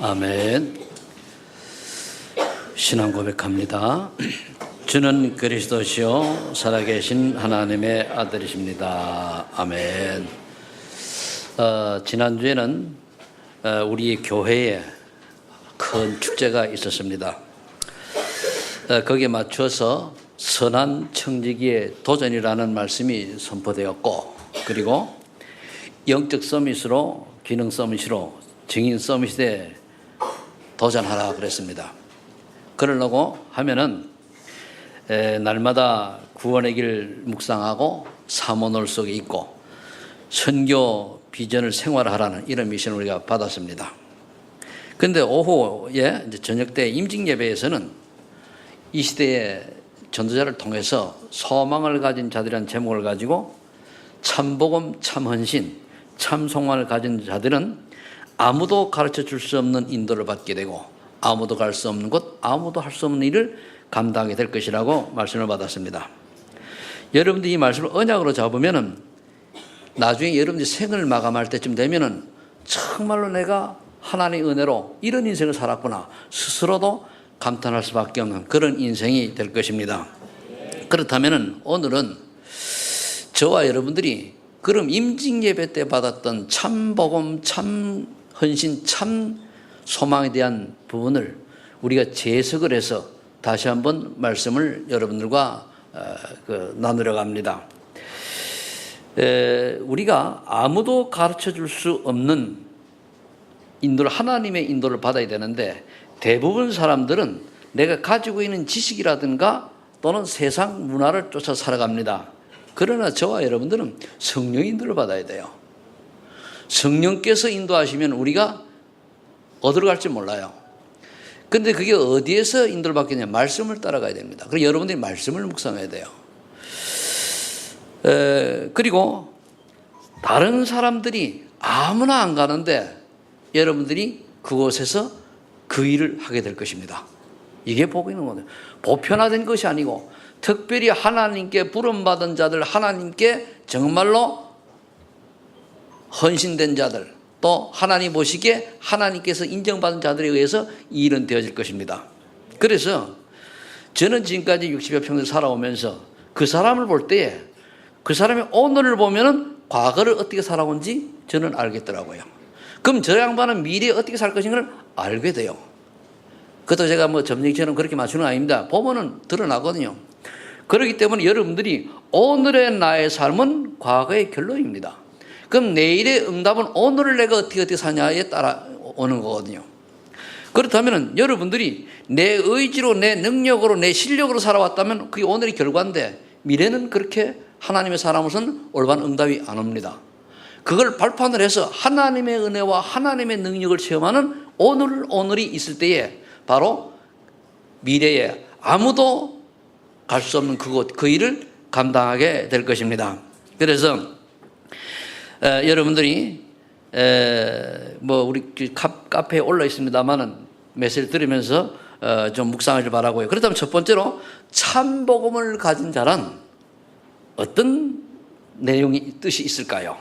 아멘. 신앙 고백합니다. 주는 그리스도시요 살아계신 하나님의 아들이십니다. 아멘. 지난주에는 우리 교회에 큰 축제가 있었습니다. 거기에 맞춰서 선한 청지기의 도전이라는 말씀이 선포되었고, 그리고 영적 서밋으로, 기능 서밋으로, 증인 서밋에 도전하라 그랬습니다. 그러려고 하면은 날마다 구원의 길 묵상하고 사모놀 속에 있고 선교 비전을 생활하라는 이런 미션을 우리가 받았습니다. 그런데 오후에 이제 저녁 때 임직 예배에서는 이 시대의 전도자를 통해서 소망을 가진 자들이라는 제목을 가지고 참복음, 참헌신, 참송만을 가진 자들은 아무도 가르쳐 줄 수 없는 인도를 받게 되고 아무도 갈 수 없는 곳, 아무도 할 수 없는 일을 감당하게 될 것이라고 말씀을 받았습니다. 여러분들이 이 말씀을 언약으로 잡으면은 나중에 여러분들이 생을 마감할 때쯤 되면은 정말로 내가 하나님의 은혜로 이런 인생을 살았구나 스스로도 감탄할 수밖에 없는 그런 인생이 될 것입니다. 그렇다면은 오늘은 저와 여러분들이 그럼 임직 예배 때 받았던 참 복음, 참 헌신, 참 소망에 대한 부분을 우리가 재해석을 해서 다시 한번 말씀을 여러분들과 나누려고 합니다. 우리가 아무도 가르쳐 줄 수 없는 인도를, 하나님의 인도를 받아야 되는데 대부분 사람들은 내가 가지고 있는 지식이라든가 또는 세상 문화를 쫓아 살아갑니다. 그러나 저와 여러분들은 성령의 인도를 받아야 돼요. 성령께서 인도하시면 우리가 어디로 갈지 몰라요. 근데 그게 어디에서 인도를 받겠냐? 말씀을 따라가야 됩니다. 그리고 여러분들이 말씀을 묵상해야 돼요. 그리고 다른 사람들이 아무나 안 가는데 여러분들이 그곳에서 그 일을 하게 될 것입니다. 이게 복이 있는 거예요. 보편화된 것이 아니고 특별히 하나님께 부름받은 자들, 하나님께 정말로 헌신된 자들, 또 하나님 보시기에 하나님께서 인정받은 자들에 의해서 이 일은 되어질 것입니다. 그래서 저는 지금까지 60여 평생 살아오면서 그 사람을 볼 때에 그 사람의 오늘을 보면은 과거를 어떻게 살아온지 저는 알겠더라고요. 그럼 저 양반은 미래에 어떻게 살 것인가를 알게 돼요. 그것도 제가 뭐 점쟁이처럼 그렇게 맞추는 거 아닙니다. 보면은 드러나거든요. 그렇기 때문에 여러분들이 오늘의 나의 삶은 과거의 결론입니다. 그럼 내일의 응답은 오늘을 내가 어떻게 사냐에 따라 오는 거거든요. 그렇다면 여러분들이 내 의지로, 내 능력으로, 내 실력으로 살아왔다면 그게 오늘의 결과인데 미래는 그렇게 하나님의 사람으로서는 올바른 응답이 안 옵니다. 그걸 발판을 해서 하나님의 은혜와 하나님의 능력을 체험하는 오늘이 있을 때에 바로 미래에 아무도 갈 수 없는 그곳, 그 일을 감당하게 될 것입니다. 그래서 여러분들이 뭐 우리 카페에 올라 있습니다만은 메시지를 들으면서 좀 묵상하길 바라고요. 그렇다면 첫 번째로 참 복음을 가진 자란 어떤 내용이 뜻이 있을까요?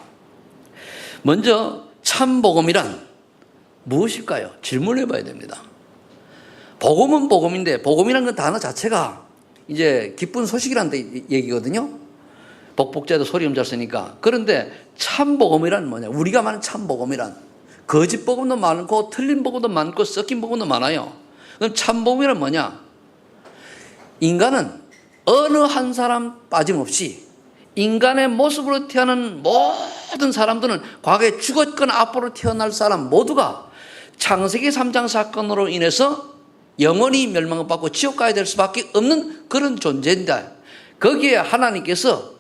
먼저 참 복음이란 무엇일까요? 질문을 해봐야 됩니다. 복음은 복음인데 복음이란 그 단어 자체가 이제 기쁜 소식이라는 얘기거든요. 복복자도 소리음 잘 쓰니까. 그런데 참복음이란 뭐냐? 우리가 말하는 참복음이란 거짓 복음도 많고 틀린 복음도 많고 섞인 복음도 많아요. 그럼 참복음이란 뭐냐? 인간은 어느 한 사람 빠짐없이 인간의 모습으로 태어난 모든 사람들은 과거에 죽었거나 앞으로 태어날 사람 모두가 창세기 3장 사건으로 인해서 영원히 멸망을 받고 지옥 가야 될 수밖에 없는 그런 존재인데 거기에 하나님께서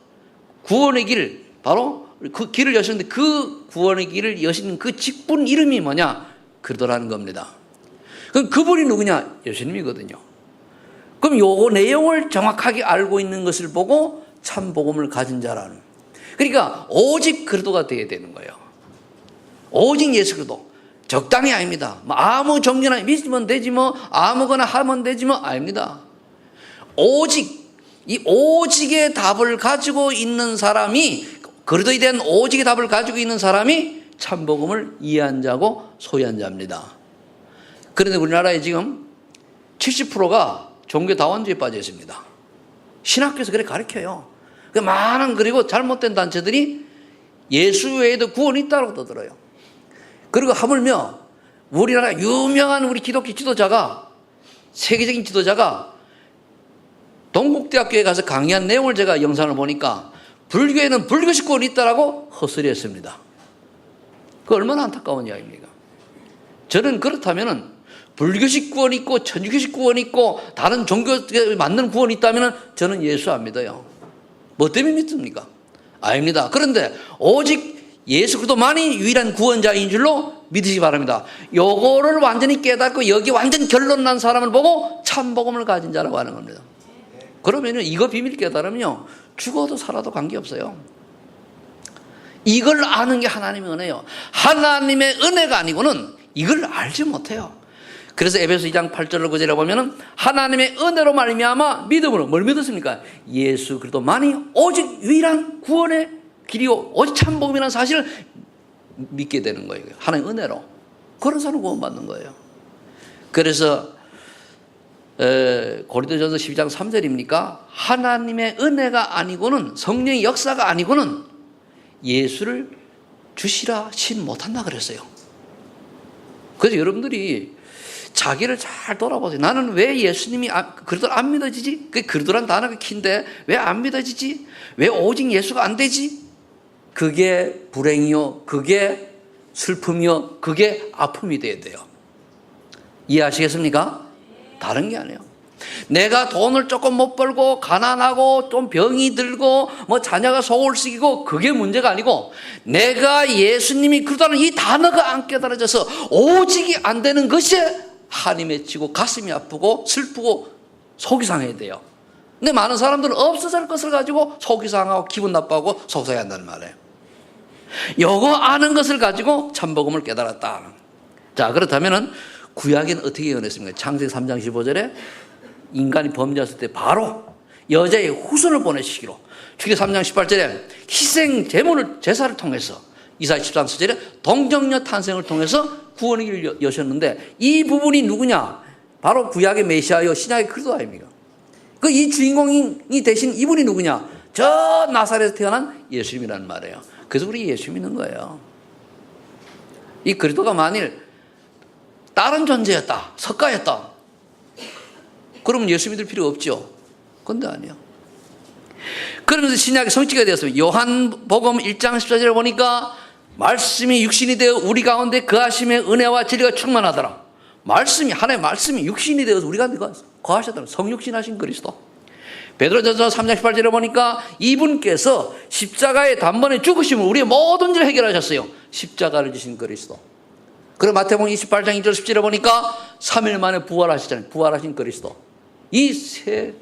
구원의 길, 바로 그 길을 여셨는데 그 구원의 길을 여시는 그 직분 이름이 뭐냐? 그리스도라는 겁니다. 그럼 그분이 누구냐? 예수님이거든요. 그럼 요거 내용을 정확하게 알고 있는 것을 보고 참 복음을 가진 자라는. 그러니까 오직 그리스도가 되어야 되는 거예요. 오직 예수 그리스도. 적당히 아닙니다. 아무 종교나 믿으면 되지 뭐 아무거나 하면 되지 뭐 아닙니다. 오직 이 오직의 답을 가지고 있는 사람이 그리스도에 대한 오직의 답을 가지고 있는 사람이 참 복음을 이해한 자고 소유한 자입니다. 그런데 우리나라에 지금 70%가 종교다원주의에 빠져 있습니다. 신학교에서 그렇게 가르쳐요. 그리고 잘못된 단체들이 예수 외에도 구원이 있다고 떠들어요. 그리고 하물며 우리나라 유명한 우리 기독교 지도자가, 세계적인 지도자가 동국대학교에 가서 강의한 내용을 제가 영상을 보니까 불교에는 불교식 구원이 있다라고 헛소리했습니다. 그 얼마나 안타까운 이야기입니까? 저는 그렇다면은 불교식 구원이 있고 천주교식 구원이 있고 다른 종교에 맞는 구원이 있다면 저는 예수 안 믿어요. 뭐 때문에 믿습니까? 아닙니다. 그런데 오직 예수 그리스도만이 유일한 구원자인 줄로 믿으시기 바랍니다. 요거를 완전히 깨닫고 여기 완전 결론 난 사람을 보고 참복음을 가진 자라고 하는 겁니다. 그러면요, 이거 비밀 깨달으면요, 죽어도 살아도 관계없어요. 이걸 아는 게 하나님의 은혜예요. 하나님의 은혜가 아니고는 이걸 알지 못해요. 그래서 에베소 2장 8절을 9절에 보면은 하나님의 은혜로 말미암아 믿음으로 뭘 믿었습니까? 예수 그리스도만이 오직 유일한 구원의 길이요 오직 참복음이라는 사실을 믿게 되는 거예요. 하나님의 은혜로. 그런 사람은 구원받는 거예요. 그래서 고린도전서 12장 3절입니까? 하나님의 은혜가 아니고는, 성령의 역사가 아니고는 예수를 주시라 신 못한다 그랬어요. 그래서 여러분들이 자기를 잘 돌아보세요. 나는 왜 예수님이 그리스도를 안 믿어지지? 그 그리스도란 단어가 키인데 왜 안 믿어지지? 왜 오직 예수가 안 되지? 그게 불행이요, 그게 슬픔이요, 그게 아픔이 돼야 돼요. 이해하시겠습니까? 다른 게 아니에요. 내가 돈을 조금 못 벌고 가난하고 좀 병이 들고 뭐 자녀가 속을 썩이고 그게 문제가 아니고, 내가 예수님이 그리스도라는 이 단어가 안 깨달아져서 오직이 안 되는 것이 한이 맺히고 가슴이 아프고 슬프고 속이 상해야 돼요. 근데 많은 사람들은 없어질 것을 가지고 속이 상하고 기분 나빠하고 속상해한다는 말이에요. 요거 아는 것을 가지고 참복음을 깨달았다. 자, 그렇다면은 구약에는 어떻게 예언했습니까? 창세기 3장 15절에 인간이 범죄했을 때 바로 여자의 후손을 보내시기로, 출애굽기 3장 18절에 희생 제사를 통해서, 이사야 13장 4절에 동정녀 탄생을 통해서 구원의 길을 여셨는데, 이 부분이 누구냐? 바로 구약의 메시아요 신약의 그리스도 아닙니까? 그 이 주인공이 되신 이분이 누구냐? 저 나사렛에서 태어난 예수님이라는 말이에요. 그래서 우리 예수 믿는 거예요. 이 그리스도가 만일 다른 존재였다, 석가였다, 그러면 예수 믿을 필요 없죠. 그런데 아니요. 그러면서 신약의 성취가 되었습니다. 요한복음 1장 14절에 보니까 말씀이 육신이 되어 우리 가운데 거하심의 은혜와 진리가 충만하더라. 말씀이, 하나님의 말씀이 육신이 되어서 우리 가운데 거하셨더라. 성육신하신 그리스도. 베드로전서 3장 18절에 보니까 이분께서 십자가의 단번에 죽으심을 우리의 모든 일을 해결하셨어요. 십자가를 지신 그리스도. 그리고 마태복음 28장 2절 10절에 보니까 3일 만에 부활하시잖아요. 부활하신 그리스도. 이 세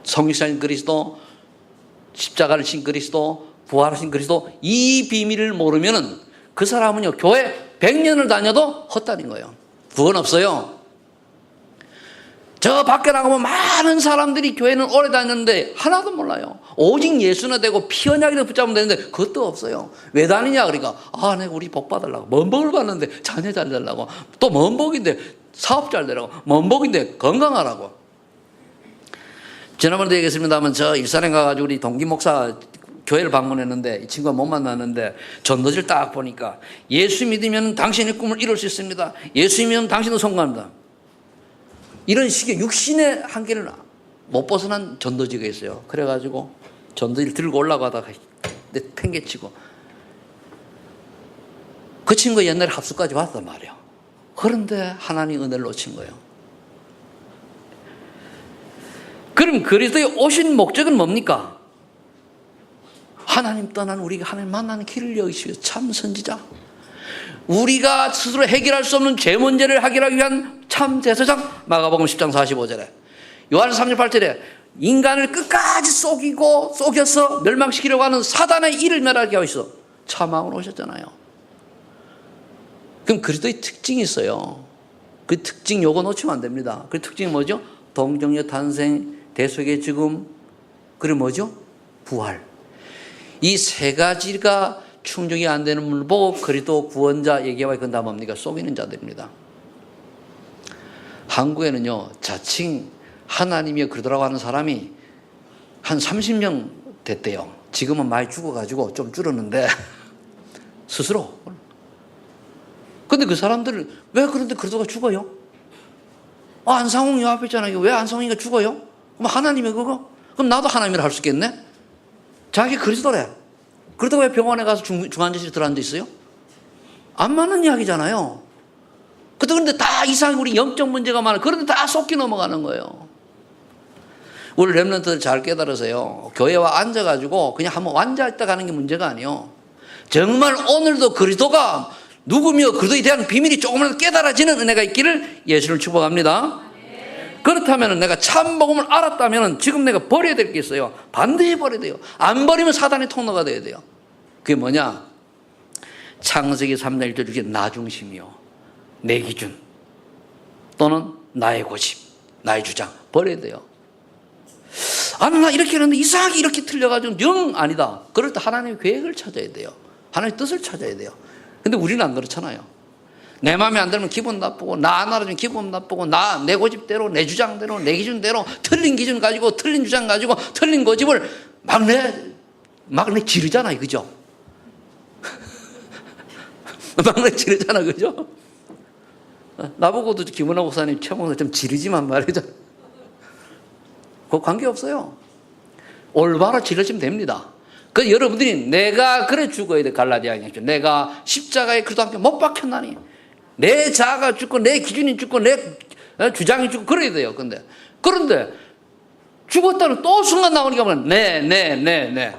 성육신하신 그리스도, 십자가를 진 그리스도, 부활하신 그리스도, 이 비밀을 모르면은 그 사람은요, 교회 100년을 다녀도 헛다린 거예요. 구원 없어요. 저 밖에 나가면 많은 사람들이 교회는 오래 다녔는데 하나도 몰라요. 오직 예수나 되고 피언약이나 붙잡으면 되는데 그것도 없어요. 왜 다니냐? 그러니까 내가 우리 복 받으려고, 뭔 복을 받는데 자녀 잘 되려고, 또 뭔 복인데 사업 잘 되라고, 뭔 복인데 건강하라고. 지난번에도 얘기했습니다만, 저 일산에 가가지고 우리 동기 목사 교회를 방문했는데 이 친구가 못 만났는데 전도지를 딱 보니까 예수 믿으면 당신의 꿈을 이룰 수 있습니다. 예수 믿으면 당신도 성공합니다. 이런 식의 육신의 한계를 못 벗어난 전도지가 있어요. 그래가지고 전도지를 들고 올라가다가 팽개치고, 그 친구가 옛날에 합수까지 왔단 말이에요. 그런데 하나님 은혜를 놓친 거예요. 그럼 그리스도의 오신 목적은 뭡니까? 하나님 떠난 우리가 하나님 만나는 길을 여기시기 위해서 참 선지자, 우리가 스스로 해결할 수 없는 죄 문제를 해결하기 위한 참 제사장, 마가복음 10장 45절에, 요한서 3장 8절에 인간을 끝까지 속여서 멸망시키려고 하는 사단의 일을 멸하게 하셔서 참왕으로 오셨잖아요. 그럼 그리스도의 특징이 있어요. 그 특징 요거 놓치면 안 됩니다. 그 특징이 뭐죠? 동정녀 탄생, 대속의 죽음, 그리고 뭐죠? 부활. 이 세 가지가 충족이 안 되는 분을 보고 그리스도 구원자 얘기하면 그건 다 뭡니까? 속이는 자들입니다. 한국에는요, 자칭 하나님이 그러더라고 하는 사람이 한 30명 됐대요. 지금은 많이 죽어가지고 좀 줄었는데 스스로. 근데 그 사람들은 왜 그런데 그리스도가 죽어요? 안상홍 요 앞에 있잖아요. 왜 안상홍이가 죽어요? 그럼 하나님이 그거? 그럼 나도 하나님이라 할 수 있겠네? 자기 그리스도래. 그러다가 왜 병원에 가서 중환자실에 들어앉아 있어요? 안 맞는 이야기잖아요. 그런데 다 이상하게 우리 영적 문제가 많아. 그런데 다 속기 넘어가는 거예요. 우리 렘넌트들 잘 깨달으세요. 교회와 앉아가지고 그냥 한번 앉아있다 가는 게 문제가 아니에요. 정말 오늘도 그리스도가 누구며 그리스도에 대한 비밀이 조금이라도 깨달아지는 은혜가 있기를 예수를 축복합니다. 그렇다면 내가 참 복음을 알았다면 지금 내가 버려야 될 게 있어요. 반드시 버려야 돼요. 안 버리면 사단의 통로가 돼야 돼요. 그게 뭐냐? 창세기 3장 1절 중에 나 중심이요, 내 기준 또는 나의 고집, 나의 주장 버려야 돼요. 나 이렇게 했는데 이상하게 이렇게 틀려가지고 영 아니다. 그럴 때 하나님의 계획을 찾아야 돼요. 하나님의 뜻을 찾아야 돼요. 근데 우리는 안 그렇잖아요. 내 마음에 안 들면 기분 나쁘고, 나 안 알아주면 기분 나쁘고, 내 고집대로, 내 주장대로, 내 기준대로 틀린 기준 가지고, 틀린 주장 가지고, 틀린 고집을 막 지르잖아요. 그죠? 막 지르잖아. 그죠? 나보고도 김은하 목사님 최목사 좀 지르지만 말이죠. 그거 관계없어요. 올바로 지르시면 됩니다. 그 여러분들이 내가 그래 죽어야 돼. 갈라디아서 내가 십자가에 그리스도와 함께 못 박혔나니 내 자아가 죽고 내 기준이 죽고 내 주장이 죽고 그래야 돼요. 그런데 죽었다는 또 순간 나오니까 뭐냐? 네.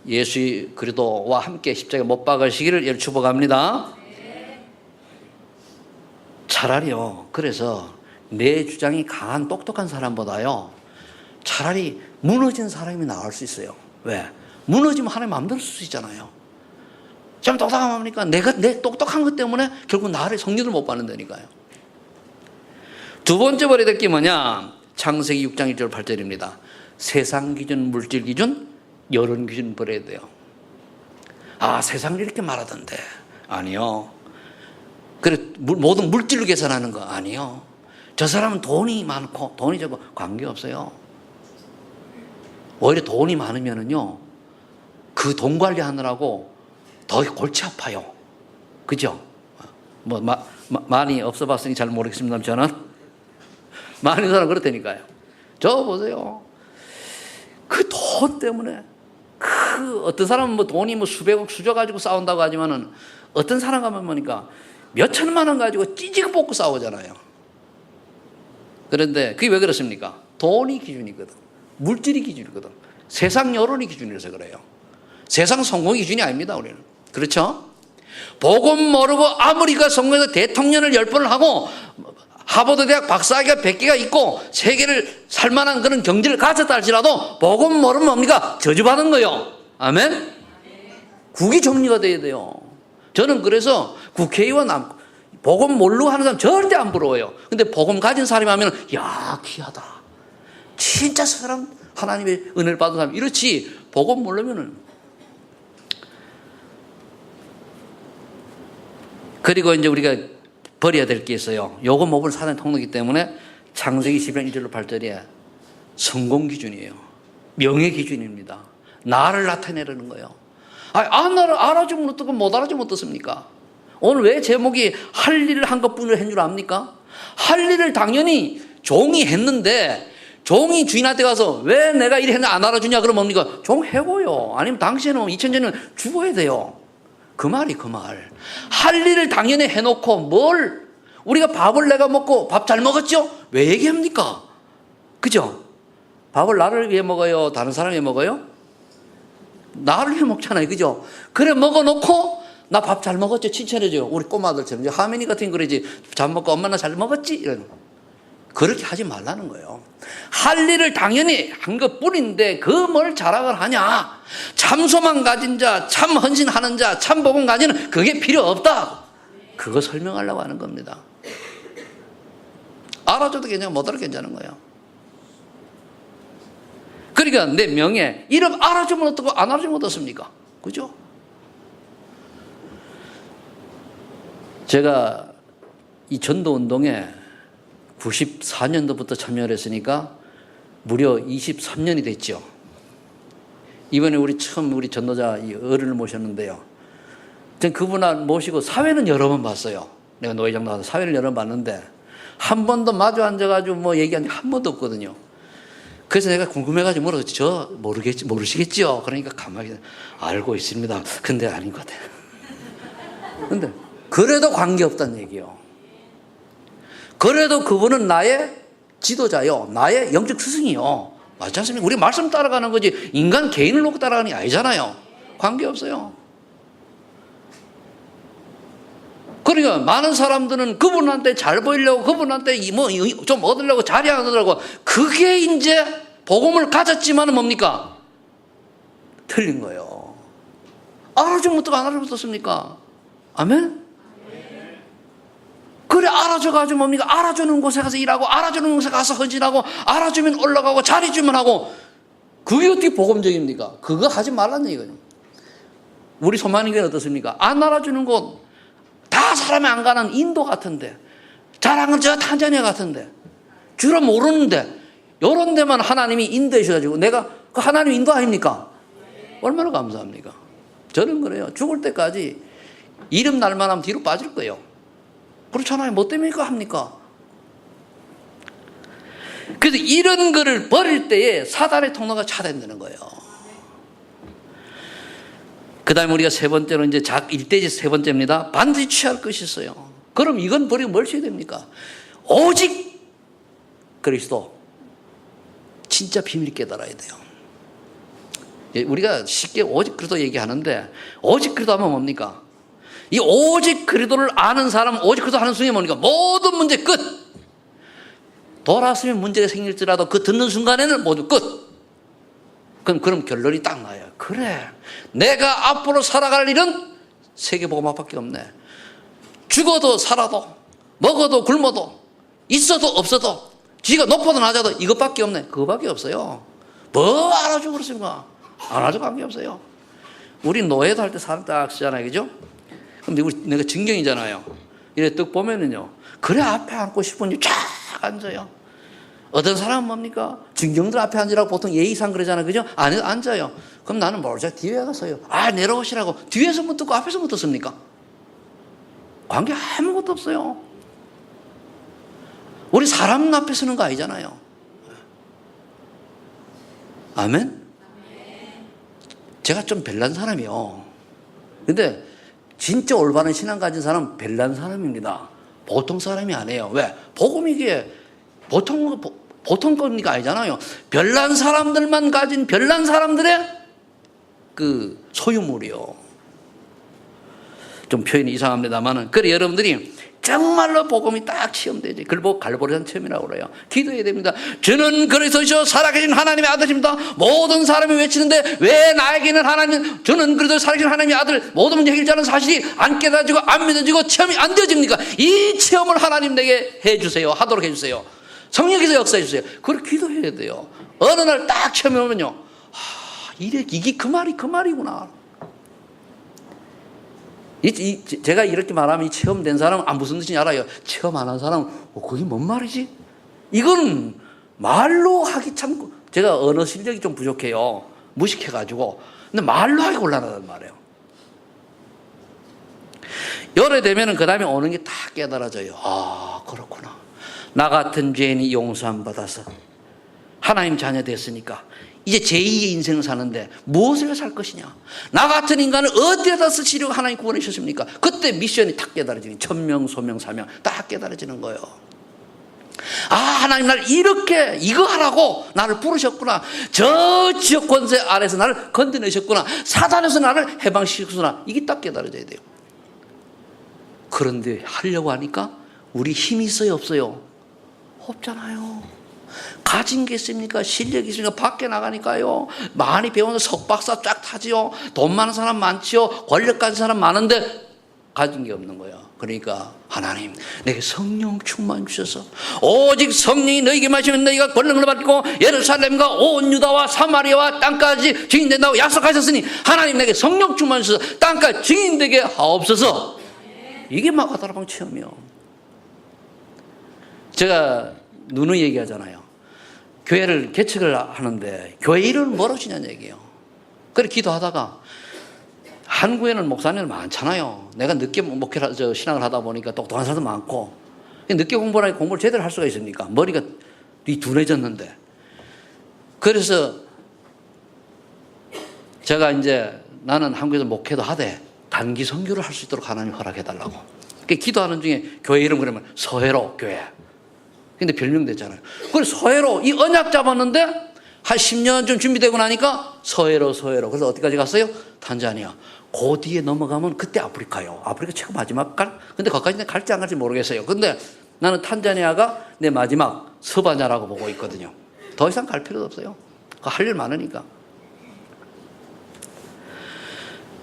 예수 그리스도와 함께 십자가에 못 박으시기를 예를 축복합니다. 차라리요. 그래서 내 주장이 강한 똑똑한 사람보다요, 차라리 무너진 사람이 나을 수 있어요. 왜? 무너지면 하나님 마음대로 쓸 수 있잖아요. 좀 똑똑하면 뭡니까? 내 똑똑한 것 때문에 결국 나를 성리를 못 받는다니까요. 두 번째 버려야 될 게 뭐냐? 창세기 6장 1절 8절입니다. 세상 기준, 물질 기준, 여론 기준 버려야 돼요. 세상이 이렇게 말하던데. 아니요. 그래, 모든 물질로 계산하는 거 아니요. 저 사람은 돈이 많고 돈이 적고 관계없어요. 오히려 돈이 많으면은요, 그 돈 관리하느라고 더 골치 아파요. 그죠? 많이 없어봤으니 잘 모르겠습니다. 저는 많은 사람 그렇다니까요. 저 보세요. 그 돈 때문에 어떤 사람은 돈이 수백억 수저 가지고 싸운다고 하지만은 어떤 사람 가면 보니까 몇 천만 원 가지고 찌지고 볶고 싸우잖아요. 그런데 그게 왜 그렇습니까? 돈이 기준이거든. 물질이 기준이거든. 세상 여론이 기준이라서 그래요. 세상 성공 기준이 아닙니다, 우리는. 그렇죠? 복음 모르고 아무리가 성공해서 대통령을 10번을 하고 하버드 대학 박사학위가 100개가 있고 세계를 살만한 그런 경제를 가졌다 할지라도 복음 모르면 뭡니까? 저주받은 거요. 아멘? 국이 정리가 돼야 돼요. 저는 그래서 국회의원 복음 모르고 하는 사람 절대 안 부러워요. 근데 복음 가진 사람이 하면 귀하다. 진짜 그 사람 하나님의 은혜를 받은 사람. 이렇지 복음 모르면은. 그리고 이제 우리가 버려야 될 게 있어요. 요거 목을 사단의 통로이기 때문에 창세기 12장 1절로 8절에 성공 기준이에요. 명예 기준입니다. 나를 나타내려는 거예요. 알아주면 어떻고 못 알아주면 어떻습니까? 오늘 왜 제목이 할 일을 한 것뿐을 한 줄 압니까? 할 일을 당연히 종이 했는데 종이 주인한테 가서 왜 내가 이래 했는데 안 알아주냐 그러면 뭡니까? 종 해고요. 아니면 당신은 2000년은 죽어야 돼요. 그 말. 할 일을 당연히 해놓고 우리가 밥을 내가 먹고 밥 잘 먹었죠? 왜 얘기합니까? 그죠? 밥을 나를 위해 먹어요? 다른 사람 위해 먹어요? 나를 위해 먹잖아요. 그죠? 그래 먹어놓고 나 밥 잘 먹었죠? 칭찬해줘요. 우리 꼬마들처럼. 하민이 같은 그러지. 밥 먹고 엄마 나 잘 먹었지? 이런. 그렇게 하지 말라는 거예요. 할 일을 당연히 한 것뿐인데 그 뭘 자랑을 하냐? 참 소망 가진 자, 참 헌신하는 자, 참 복음 가지는 그게 필요 없다. 그거 설명하려고 하는 겁니다. 알아줘도 괜찮고 못 알아도 괜찮은 거예요. 그러니까 내 명예, 이름 알아주면 어떻고 안 알아주면 어떻습니까? 그죠? 제가 이 전도운동에 94년도부터 참여를 했으니까 무려 23년이 됐죠. 이번에 처음 우리 전도자 이 어른을 모셨는데요. 전 그분을 모시고 사회는 여러 번 봤어요. 내가 노회장 나와서 사회를 여러 번 봤는데 한 번도 마주 앉아가지고 뭐 얘기한 적 한 번도 없거든요. 그래서 내가 궁금해가지고 물어서 모르시겠죠? 그러니까 가만히 알고 있습니다. 근데 아닌 것 같아요. 근데 그래도 관계없다는 얘기예요. 그래도 그분은 나의 지도자요. 나의 영적 스승이요. 맞지 않습니까? 우리 말씀 따라가는 거지 인간 개인을 놓고 따라가는 게 아니잖아요. 관계없어요. 그러니까 많은 사람들은 그분한테 잘 보이려고 그분한테 좀 얻으려고 자리 안 얻으려고 그게 이제 복음을 가졌지만은 뭡니까? 틀린 거예요. 알아주면 어떡 안 알아주면 어떻습니까? 아멘? 그래 알아줘가지고 뭡니까? 알아주는 곳에 가서 일하고 알아주는 곳에 가서 헌신하고 알아주면 올라가고 자리 주면 하고 그게 어떻게 복음적입니까? 그거 하지 말라는 얘기거든요. 우리 소망이교회는 어떻습니까? 안 알아주는 곳 다 사람이 안 가는 인도 같은데 자랑은 저 탄자니아 같은데 주로 모르는데 이런 데만 하나님이 인도해 주셔가지고 내가 그 하나님 인도 아닙니까? 얼마나 감사합니까? 저는 그래요. 죽을 때까지 이름 날만 하면 뒤로 빠질 거예요. 그렇잖아요. 뭐 때문에 이거 합니까? 그래서 이런 거를 버릴 때에 사단의 통로가 차단되는 거예요. 그 다음에 우리가 세 번째로 이제 일대지 세 번째입니다. 반드시 취할 것이 있어요. 그럼 이건 버리고 뭘 취해야 됩니까? 오직 그리스도. 진짜 비밀 깨달아야 돼요. 우리가 쉽게 오직 그리스도 얘기하는데 오직 그리스도 하면 뭡니까? 이 오직 그리스도를 아는 사람은 오직 그리스도 하는 순간에 뭡니까? 모든 문제 끝. 돌아서면 문제가 생길지라도 그 듣는 순간에는 모두 끝. 그럼 결론이 딱 나요. 그래, 내가 앞으로 살아갈 일은 세계복음화밖에 없네. 죽어도 살아도 먹어도 굶어도 있어도 없어도 지가 높아도 낮아도 이것밖에 없네. 그거밖에 없어요. 뭐 알아주고 그렇습니까? 안 알아주고 관계없어요. 우리 노예도 할 때 사람 딱 쓰잖아요. 그죠? 근데 내가 증경이잖아요. 이래 딱 보면은요. 그래 앞에 앉고 싶으니 쫙 앉아요. 어떤 사람은 뭡니까? 증경들 앞에 앉으라고 보통 예의상 그러잖아요. 그죠? 안에 앉아요. 그럼 나는 모르죠. 뒤에 가서요. 내려오시라고. 뒤에서 못 듣고 앞에서 못 듣습니까? 관계 아무것도 없어요. 우리 사람 앞에 서는 거 아니잖아요. 아멘? 제가 좀 별난 사람이요. 근데 진짜 올바른 신앙 가진 사람은 별난 사람입니다. 보통 사람이 아니에요. 왜? 복음이 이게 보통 겁니까? 아니잖아요. 별난 사람들만 가진 별난 사람들의 그 소유물이요. 좀 표현이 이상합니다만은. 그래 여러분들이 정말로 복음이 딱 체험되지. 그걸 보고 갈보리산 체험이라고 그래요. 기도해야 됩니다. 저는 그리스도시요 살아계신 하나님의 아들입니다. 모든 사람이 외치는데 왜 나에게는 저는 그리스도 살아계신 하나님의 아들 모든 문제 해결자는 사실이 안 깨달아지고 안 믿어지고 체험이 안 되어집니까? 이 체험을 하나님 내게 해주세요. 하도록 해주세요. 성령께서 역사해 주세요. 그걸 기도해야 돼요. 어느 날 딱 체험해 오면요. 이게 그 말이구나. 제가 이렇게 말하면 이 체험된 사람은 무슨 뜻인지 알아요. 체험 안 한 사람은 그게 뭔 말이지? 이건 말로 하기 참 제가 언어 실력이 좀 부족해요. 무식해가지고. 근데 말로 하기 곤란하단 말이에요. 요래 되면은 그 다음에 오는 게 다 깨달아져요. 그렇구나. 나 같은 죄인이 용서함 받아서 하나님 자녀 됐으니까 이제 제2의 인생을 사는데 무엇을 살 것이냐? 나 같은 인간을 어디에다 쓰시려고 하나님 구원해 주셨습니까? 그때 미션이 딱 깨달아지는 천명, 소명, 사명 딱 깨달아지는 거예요. 하나님 날 이거 하라고 나를 부르셨구나. 저 지역 권세 아래서 나를 건져내셨구나. 사단에서 나를 해방시켰구나. 이게 딱 깨달아져야 돼요. 그런데 하려고 하니까 우리 힘이 있어요, 없어요? 없잖아요. 가진 게 있습니까? 실력이 있으니까 밖에 나가니까요. 많이 배워서 석박사 쫙 타지요. 돈 많은 사람 많지요. 권력 가진 사람 많은데 가진 게 없는 거예요. 그러니까 하나님 내게 성령 충만 주셔서 오직 성령이 너에게 마시면 너희가 권능을 받고 예루살렘과 온 유다와 사마리아와 땅까지 증인된다고 약속하셨으니 하나님 내게 성령 충만 주셔서 땅까지 증인되게 하옵소서. 이게 마가다락방 체험이요. 제가 누누이 얘기하잖아요. 교회를 개척을 하는데 교회 이름을 뭐라고 지냐는 얘기예요. 그래 기도하다가 한국에는 목사님들 많잖아요. 내가 늦게 신앙을 하다 보니까 똑똑한 사람도 많고 늦게 공부를 제대로 할 수가 있습니까? 머리가 둔해졌는데. 그래서 제가 이제 나는 한국에서 목회도 하되 단기 선교를 할 수 있도록 하나님 허락해달라고. 기도하는 중에 교회 이름 그러면 서해로 교회. 근데 별명 됐잖아요. 그래서 서해로 이 언약 잡았는데 한 10년쯤 준비되고 나니까 서해로. 그래서 어디까지 갔어요? 탄자니아. 그 뒤에 넘어가면 그때 아프리카요. 아프리카 최고 마지막 근데 거기까지 갈지 안 갈지 모르겠어요. 근데 나는 탄자니아가 내 마지막 서바냐라고 보고 있거든요. 더 이상 갈 필요도 없어요. 할 일 많으니까.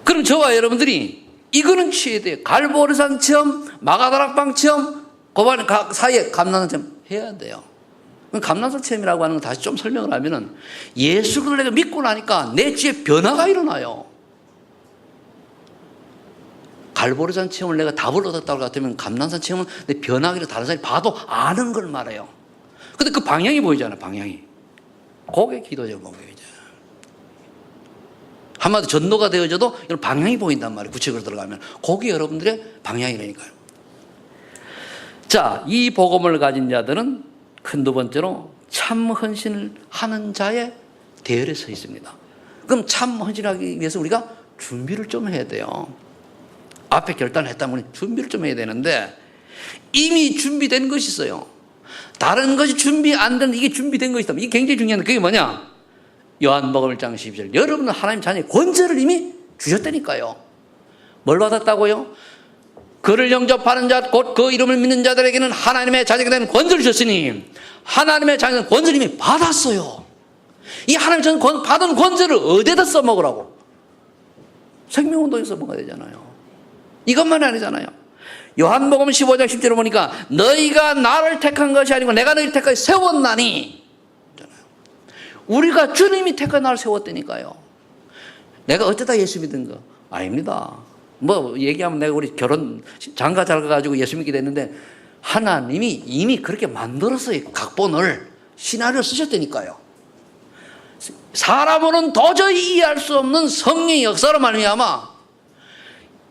그럼 저와 여러분들이 이거는 취해야 돼요. 갈보리산 체험, 마가다락방 체험, 그 사이에 감난산 체험 해야 돼요. 감난산 체험이라고 하는 건 다시 좀 설명을 하면은 예수 그리스도를 내가 믿고 나니까 내 주위에 변화가 일어나요. 갈보리산 체험을 내가 답을 얻었다고 같으면 감난산 체험은 내 변화기를 다른 사람이 봐도 아는 걸 말해요. 근데 그 방향이 보이잖아요. 방향이. 그게 기도 제목이죠. 한마디 전도가 되어져도 이런 방향이 보인단 말이에요. 구체적으로 들어가면. 그게 여러분들의 방향이라니까요. 자, 이 복음을 가진 자들은 큰 두 번째로 참 헌신을 하는 자의 대열에 서 있습니다. 그럼 참 헌신하기 위해서 우리가 준비를 좀 해야 돼요. 앞에 결단했다면 우리 준비를 좀 해야 되는데 이미 준비된 것이 있어요. 다른 것이 준비 안 된 이게 준비된 것이 있다면 이게 굉장히 중요한데 그게 뭐냐? 요한복음 1장 12절. 여러분은 하나님 자녀의 권세를 이미 주셨다니까요. 뭘 받았다고요? 그를 영접하는 자, 곧 그 이름을 믿는 자들에게는 하나님의 자녀가 되는 권세를 주셨으니 하나님의 자녀는 권세를 이미 받았어요. 이 하나님의 자녀 받은 권세를 어디에다 써먹으라고? 생명운동에 써먹어야 되잖아요. 이것만 아니잖아요. 요한복음 15장 10절을 보니까 너희가 나를 택한 것이 아니고 내가 너희를 택하여 세웠나니 우리가 주님이 택하 나를 세웠다니까요. 내가 어쩌다 예수 믿은 거 아닙니다. 뭐 얘기하면 내가 우리 결혼 장가 잘 가가지고 예수 믿게 됐는데 하나님이 이미 그렇게 만들었어요. 각본을 시나리오 쓰셨다니까요. 사람으로는 도저히 이해할 수 없는 성령의 역사로 말미암아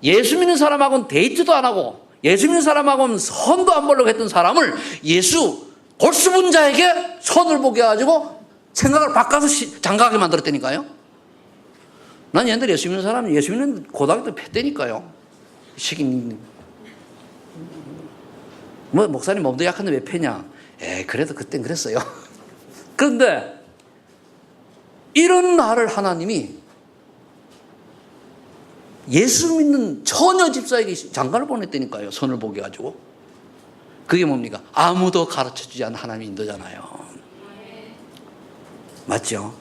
예수 믿는 사람하고는 데이트도 안 하고 예수 믿는 사람하고는 손도 안 보려고 했던 사람을 예수 골수분자에게 손을 보게 해가지고 생각을 바꿔서 장가하게 만들었다니까요. 난 옛날에 예수 믿는 사람이 예수 믿는 고등학교 때 팼다니까요. 시긴 뭐 목사님 몸도 약한데 왜 패냐? 그래도 그땐 그랬어요. 그런데 이런 나를 하나님이 예수 믿는 처녀 집사에게 장가를 보냈다니까요. 손을 보게 가지고. 그게 뭡니까? 아무도 가르쳐주지 않은 하나님의 인도잖아요. 맞죠?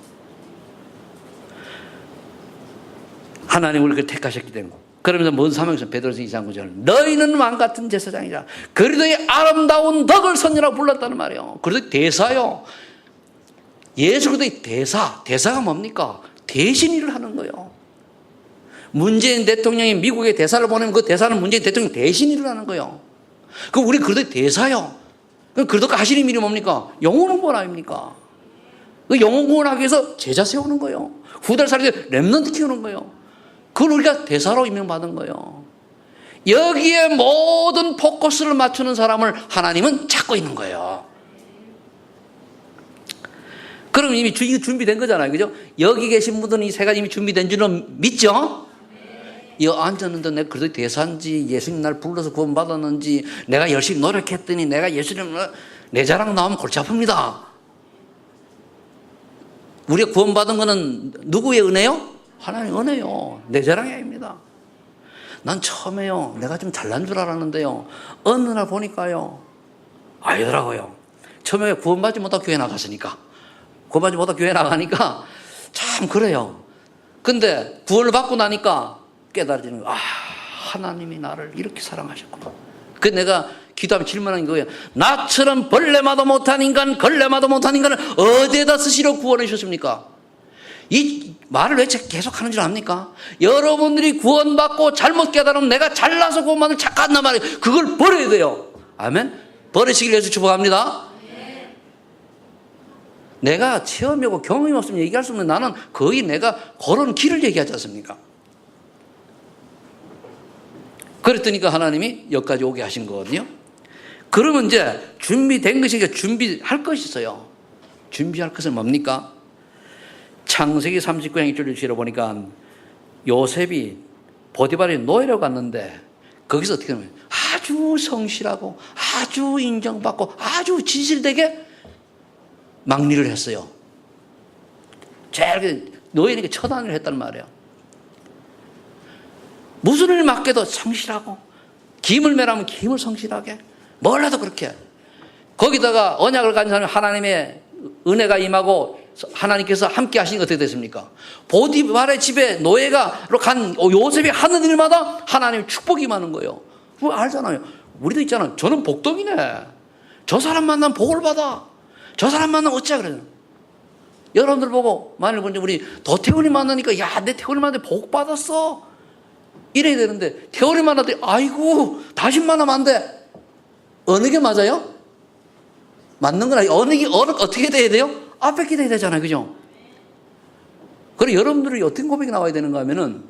하나님 우리를 택하셨기 때문에. 그러면서 먼 사명에서 베드로서 2장 9절 너희는 왕같은 제사장이라 그리스도의 아름다운 덕을 선이라고 불렀다는 말이에요. 그리스도의 대사요. 예수 그리스도의 대사가 뭡니까? 대신 일을 하는 거예요. 문재인 대통령이 미국에 대사를 보내면 그 대사는 문재인 대통령 대신 일을 하는 거예요. 그럼 우리 그리스도의 대사요. 그럼 그리스도가 하시는 일이 뭡니까? 영혼 홍보 아닙니까? 그 영혼 구원하기 위해서 제자 세우는 거예요. 후대를 살리기 위해 렘넌트 키우는 거예요. 그걸 우리가 대사로 임명받은 거예요. 여기에 모든 포커스를 맞추는 사람을 하나님은 찾고 있는 거예요. 그럼 이미 준비된 거잖아요. 그죠? 여기 계신 분들은 이 세 가지 이미 준비된 줄은 믿죠? 여 앉았는데 내가 그래도 대사인지 예수님 날 불러서 구원받았는지 내가 열심히 노력했더니 내가 예수님 내 자랑 나오면 골치 아픕니다. 우리가 구원받은 거는 누구의 은혜요? 하나님의 은혜요. 내 자랑이 아닙니다. 난 처음에요. 내가 좀 잘난 줄 알았는데요. 어느 날 보니까요. 아니더라고요. 처음에 구원받지 못하고 교회 나갔으니까. 구원받지 못하고 교회 나가니까 참 그래요. 근데 구원을 받고 나니까 깨달아지는 거예요. 하나님이 나를 이렇게 사랑하셨구나. 그래서 내가 기도하면 질문한 거예요. 나처럼 벌레마도 못한 인간, 걸레마도 못한 인간을 어디에다 쓰시러 구원해 주셨습니까? 이 말을 왜 계속 하는 줄 압니까? 여러분들이 구원받고 잘못 깨달으면 내가 잘나서 구원받는 착각한단 말이에요. 그걸 버려야 돼요. 아멘? 버리시길 위해서 축복합니다. 내가 체험이 없고 경험이 없으면 얘기할 수 없는 나는 거의 내가 걸은 길을 얘기하지 않습니까? 그랬더니까 하나님이 여기까지 오게 하신 거거든요. 그러면 이제 준비된 것이니까 준비할 것이 있어요. 준비할 것은 뭡니까? 창세기 39장 1절 6절에 보니까 요셉이 보디발의 노예로 갔는데 거기서 어떻게 하면 아주 성실하고 아주 인정받고 아주 진실되게 막리를 했어요. 제일 노예니까 처단 일을 했단 말이에요. 무슨 일 맡겨도 성실하고 김을 매라면 김을 성실하게 몰라도 그렇게 거기다가 언약을 가진 사람이 하나님의 은혜가 임하고 하나님께서 함께 하시는 게 어떻게 됐습니까? 보디발의 집에 노예가로 간 요셉이 하는 일마다 하나님 축복이 임하는 거예요. 그거 알잖아요. 우리도 있잖아요. 저는 복덕이네. 저 사람 만나면 복을 받아. 저 사람 만나면 어찌야 그래요. 여러분들 보고 만일 우리 도태훈이 만나니까 야, 내 태훈이 만났는데 복 받았어. 이래야 되는데 태훈이 만났더니 아이고 다시 만나면 안 돼. 어느 게 맞아요? 맞는 건 아니에요. 어떻게 돼야 돼요? 앞에 기대야 되잖아요. 그죠? 그리고 여러분들이 어떤 고백이 나와야 되는가 하면은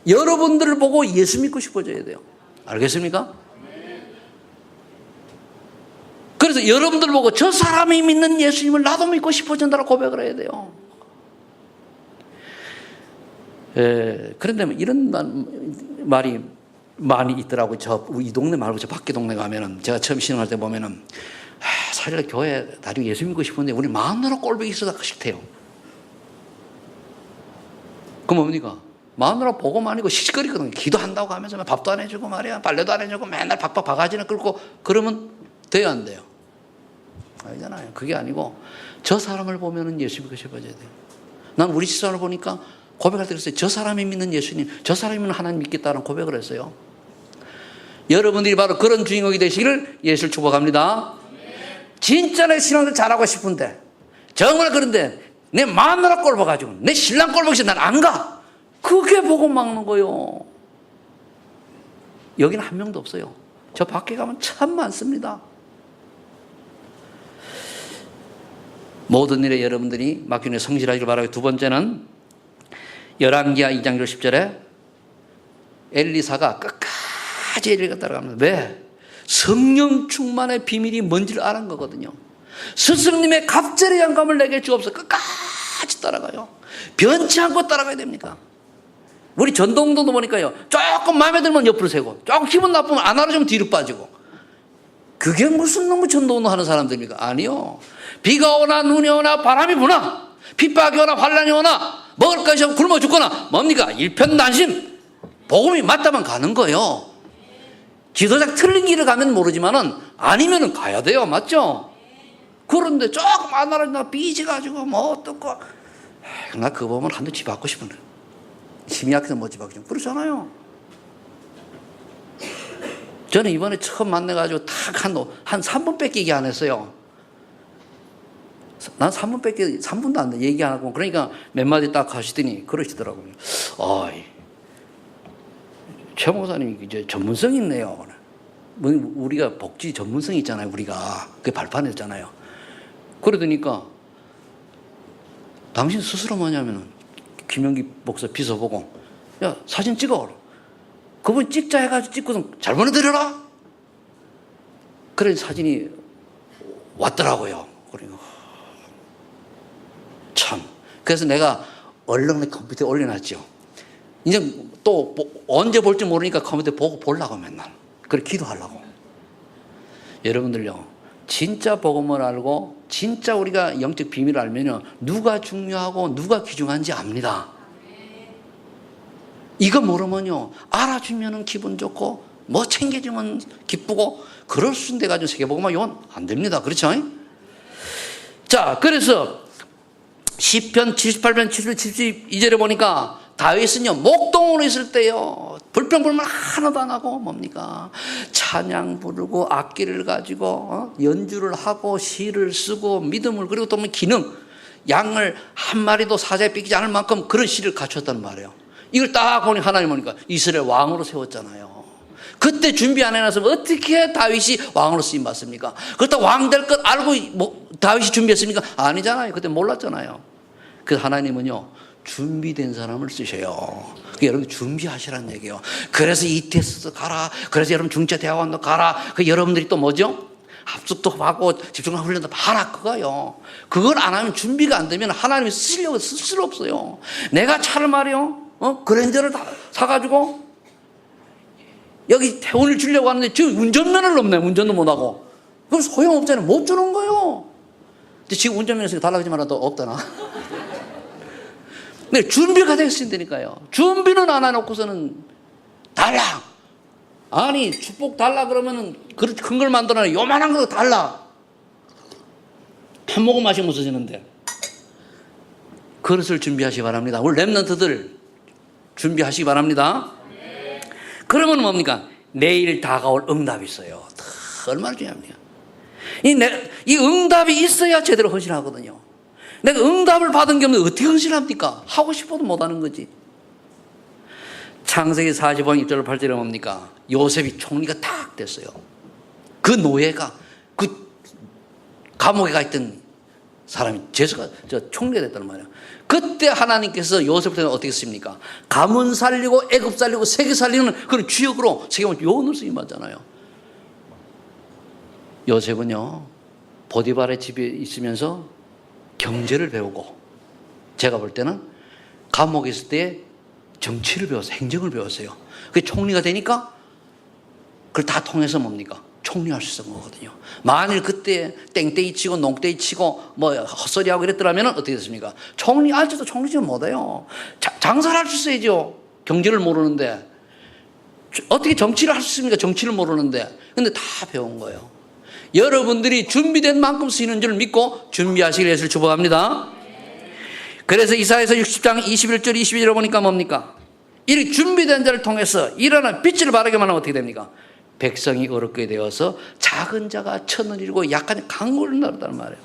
여러분들을 보고 예수 믿고 싶어져야 돼요. 알겠습니까? 그래서 여러분들 보고 저 사람이 믿는 예수님을 나도 믿고 싶어진다고 고백을 해야 돼요. 그런데 이런 말이 많이 있더라고요. 이 동네 말고 저 밖에 동네 가면은 제가 처음 신앙할 때 보면은 사실 교회 나중에 예수 믿고 싶은데 우리 마누라 꼴보기 있어서 싫대요. 그럼 뭡니까? 마누라 보고 말이고 시시거리거든요. 기도한다고 하면서 밥도 안 해주고 말이야. 빨래도 안 해주고 맨날 박박 바가지나 끌고 그러면 돼요 안 돼요? 아니잖아요. 그게 아니고 저 사람을 보면은 예수 믿고 싶어져야 돼요. 난 우리 집사람을 보니까 고백할 때 그랬어요. 저 사람이 믿는 예수님, 저 사람이 믿는 하나님 믿겠다는 고백을 했어요. 여러분들이 바로 그런 주인공이 되시기를 예수를 축복합니다. 진짜 내 신앙을 잘하고 싶은데 정말 그런데 내 마누라 꼴 봐가지고 내 신랑 꼴 보기 싫어 난 안 가. 그게 보고 막는 거요. 여기는 한 명도 없어요. 저 밖에 가면 참 많습니다. 모든 일에 여러분들이 맡기는 성실하기를 바라고 두 번째는 열왕기하 2장 10절에 엘리사가 끝까지 엘리가 따라갑니다. 왜? 성령 충만의 비밀이 뭔지를 아는 거거든요. 스승님의 갑절의 영감을 내게 주옵소서. 끝까지 따라가요. 변치 않고 따라가야 됩니까? 우리 전동동도 보니까요. 조금 마음에 들면 옆으로 세고 조금 기분 나쁘면 안 알아주면 뒤로 빠지고. 그게 무슨 놈의 전동동 하는 사람들입니까? 아니요. 비가 오나 눈이 오나 바람이 부나 핍박이 오나 환란이 오나 먹을 것이 없고 굶어 죽거나 뭡니까? 일편단심. 복음이 맞다면 가는 거예요. 지도자 틀린 길을 가면 모르지만은 아니면은 가야 돼요. 맞죠? 그런데 조금 안 알아주나 삐지가지고 뭐 어떻고 나 그거 보면 한두 집 받고 싶은데 힘이 약해서 못 집 받고 싶은 그렇잖아요. 저는 이번에 처음 만나가지고 탁 한 3분 뺏기기 안 했어요. 난 3분 뺏기 3분도 안 돼. 얘기 안 하고 그러니까 몇 마디 딱 하시더니 그러시더라고요. 최 목사님이 이제 전문성이 있네요. 우리가 복지 전문성이 있잖아요. 우리가 그게 발판했잖아요. 그러더니까 당신 스스로 뭐냐면은 김영기 목사 비서 보고 야 사진 찍어. 그분 찍자 해가지고 찍고서 잘 보내드려라. 그래 사진이 왔더라고요. 그리고 참 그래서 내가 얼른 컴퓨터에 올려놨죠. 이제 또 언제 볼지 모르니까 컴퓨터에 보려고 맨날 그래 기도하려고. 여러분들요 진짜 복음을 알고 진짜 우리가 영적 비밀을 알면요 누가 중요하고 누가 귀중한지 압니다. 이거 모르면요 알아주면은 기분 좋고 뭐 챙겨주면 기쁘고 그럴 수 있는데 가지고 세계복음화 이건 안 됩니다. 그렇죠? 자 그래서 시편 78편 72절에 보니까 다윗은요 목동으로 있을 때요 불평불만 하나도 안 하고 뭡니까 찬양 부르고 악기를 가지고 연주를 하고 시를 쓰고 믿음을 그리고 또 기능 양을 한 마리도 사자에 뺏기지 않을 만큼 그런 씨를 갖췄단 말이에요. 이걸 딱 보니 하나님 보니까 이스라엘 왕으로 세웠잖아요. 그때 준비 안 해놨으면 어떻게 다윗이 왕으로 쓰임 받습니까? 그렇다고 왕 될 것 알고 다윗이 준비했습니까? 아니잖아요. 그때 몰랐잖아요. 그래서 하나님은요, 준비된 사람을 쓰셔요. 여러분 준비하시라는 얘기예요. 그래서 ETS 가라. 그래서 여러분 중체대학원도 가라. 여러분들이 또 뭐죠? 합숙도 하고 집중력 훈련도 하라 그거요. 그걸 안 하면 준비가 안 되면 하나님이 쓰시려고 쓸 수 없어요. 내가 차를 말이요, 그랜저를 다 사가지고 여기 태운을 주려고 하는데 지금 운전면허를 없네. 운전도 못하고. 그럼 소용없잖아요. 못 주는 거예요. 근데 지금 운전면허 달라지만 또 없다나. 근데 준비가 됐으니까요. 준비는 안 해놓고서는 달라. 아니 축복 달라 그러면은 그렇게 큰 걸 만들어놔. 요만한 거 달라. 한 모금 마시면 없어지는데. 그릇을 준비하시기 바랍니다. 우리 렘넌트들 준비하시기 바랍니다. 그러면 뭡니까? 내일 다가올 응답이 있어요. 얼마나 중요합니까? 이 응답이 있어야 제대로 헌신하거든요. 내가 응답을 받은 게 없는데 어떻게 헌신합니까? 하고 싶어도 못하는 거지. 창세기 45장 1절 8절에 뭡니까? 요셉이 총리가 딱 됐어요. 그 노예가 그 감옥에 가 있던 사람이 총리가 됐단 말이에요. 그때 하나님께서 요셉한테 어떻게 했습니까? 가문 살리고 애굽 살리고 세계 살리는 그런 주역으로 세계만 요원을 쓰임 받잖아요. 요셉은요, 보디발의 집에 있으면서 경제를 배우고, 제가 볼 때는 감옥에 있을 때 정치를 배웠어요. 행정을 배웠어요. 그 총리가 되니까 그걸 다 통해서 뭡니까? 총리할 수 있는 거거든요. 만일 그때 땡땡이 치고 농땡이 치고 뭐 헛소리하고 이랬더라면 어떻게 됐습니까? 총리 알지도 총리지는 못해요. 장사를 할 수 있어야죠. 경제를 모르는데. 어떻게 정치를 할 수 있습니까? 정치를 모르는데. 근데 다 배운 거예요. 여러분들이 준비된 만큼 쓰이는 줄 믿고 준비하시길 예수를 축복합니다. 그래서 이사야서 60장 21절 22절에 보니까 뭡니까? 이 준비된 자를 통해서 일어나는 빛을 바라게만 하면 어떻게 됩니까? 백성이 어렵게 되어서 작은 자가 천을 이루고 약한 자가 강골을 나른다는 말이에요.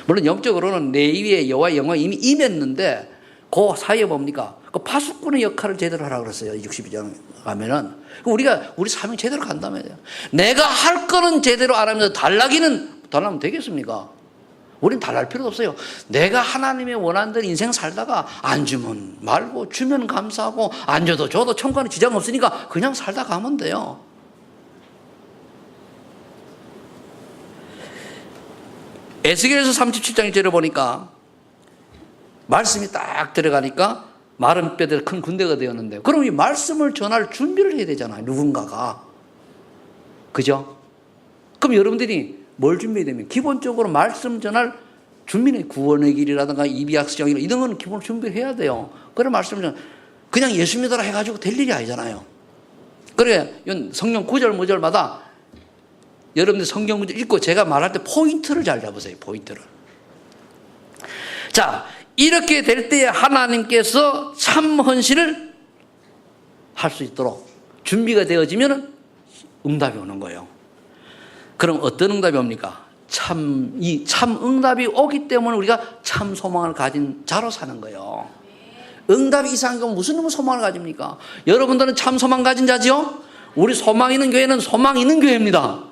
물론 영적으로는 내위의 여호와의 영광이 이미 임했는데 그 사이에 뭡니까? 그 파수꾼의 역할을 제대로 하라고 그랬어요. 62장 가면은. 우리 사명 제대로 간다며요. 내가 할 거는 제대로 안 하면서 달라면 되겠습니까? 우린 달랄 필요도 없어요. 내가 하나님의 원하는 대로 인생 살다가 안 주면 말고 주면 감사하고 안 줘도 줘도 천국하는 지장 없으니까 그냥 살다 가면 돼요. 에스겔서 37장 1절을 보니까 말씀이 딱 들어가니까 마른 뼈들 큰 군대가 되었는데, 그럼 이 말씀을 전할 준비를 해야 되잖아요. 누군가가. 그죠? 그럼 여러분들이 뭘 준비해야 되면 기본적으로 말씀 전할 준비는 구원의 길이라든가 이비학성이나 이런 건 기본으로 준비해야 돼요. 그래 말씀 전 그냥 예수 믿어라 해가지고 될 일이 아니잖아요. 그래 성경 구절 무절마다 여러분들 성경 구절 읽고 제가 말할 때 포인트를 잘 잡으세요. 포인트를. 자, 이렇게 될 때에 하나님께서 참 헌신을 할 수 있도록 준비가 되어지면 응답이 오는 거예요. 그럼 어떤 응답이 옵니까? 참 응답이 오기 때문에 우리가 참 소망을 가진 자로 사는 거예요. 응답이 이상한 건 무슨 소망을 가집니까? 여러분들은 참 소망 가진 자지요? 우리 소망 있는 교회는 소망 있는 교회입니다.